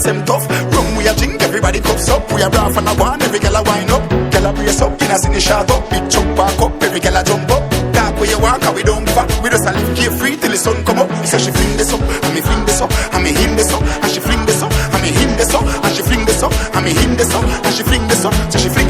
vibes them tough. Rum we a drink, everybody cups up. We a rough and a one, every girl a wind up. Girl a brace up, in a cine shot up. Big chunk back up, every girl a jump up. Dark where you walk, and we don't give up. We just a live carefree till the sun come up. So she fling this up, and me fling this up, and me him this up, and she fling this up, and me him this up, and she fling this up, and me him this up, and she fling this up, so she fling